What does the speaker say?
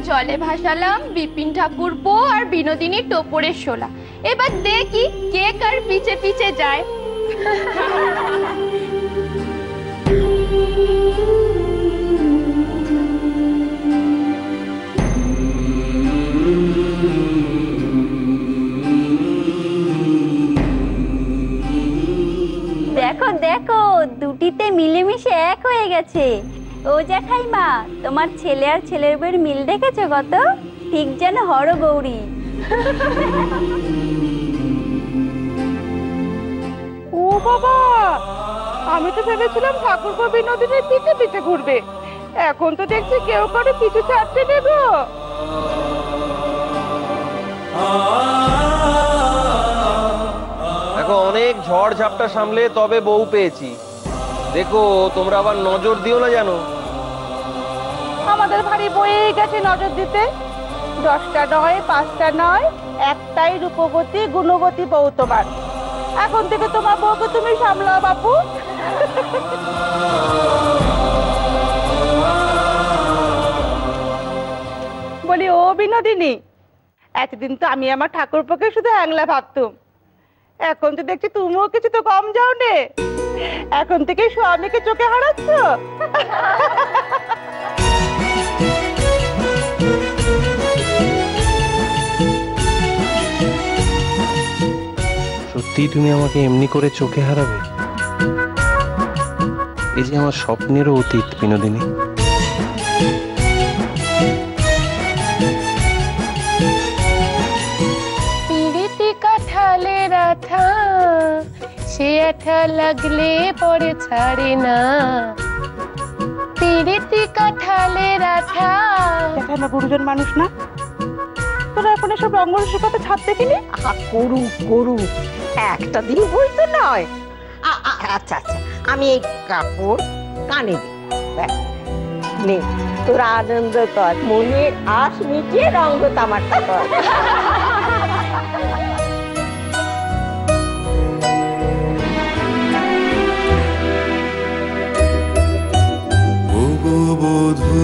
জলে ভাসালাম বিপিন ঠাকুরপো আর বিনোদিনী টোপরের শোলা। এবার দেখি কে কার পিছে পিছে যায়। দেখো দেখো, দুটিতে মিলেমিশে এক হয়ে গেছে। ও জ্যাঠাইমা, তোমার ছেলে আর ছেলের বউয়ের মিল দেখেছো কত? ঠিক যেন হরগৌরী। ও বাবা, আমি তো ভেবেছিলাম ঠাকুরপো বিনোদিনীর পিছে পিছে ঘুরবে, এখন তো দেখছি কেউ কারো পিছু ছাড়তে দেব। দেখো অনেক ঝড় ঝাপটা সামলে তবে বউ পেয়েছি। দেখো তোমরা আবার নজর দিও না জানো। আমাদের ভারী বয়ে গেছে নজর দিতে। 10টা নয়, 5টা নয়, একটাই রূপবতী গুণবতী বউ তোমার। এখন থেকে তোমার বউকে তুমি সামলাও বাপু। বলি ও বিনোদিনী, এতদিন তো আমি আমার ঠাকুরপোকে শুধু হ্যাংলা ভাবতুম, এখন তো দেখছি তুমিও কিছু তো কম যাও নে। এখন থেকে স্বামীকে চোখে হারাচ্ছ। সত্যি তুমি আমাকে এমনি করে চোখে হারাবে? এই যে আমার স্বপ্নেরও অতীত বিনোদিনী। পিড়িতি কাঁঠালের আঠা, সে আঠা লাগলে পরে ছাড়ে না। পিড়িতি কাঁঠালের আঠা। দেখানো গুরুজন মানুষ না, তোরা এখন এসব রঙ্গরসের কথা ছাড়তে কিনি। করুক করুক, একটা দিন বলতে নয়। আচ্ছা আচ্ছা, আমি এই কাপড় কানে দিই। নে, তোরা আনন্দ কর, মনের আশ মিটিয়ে রঙ্গ তামাশা কর। বধূ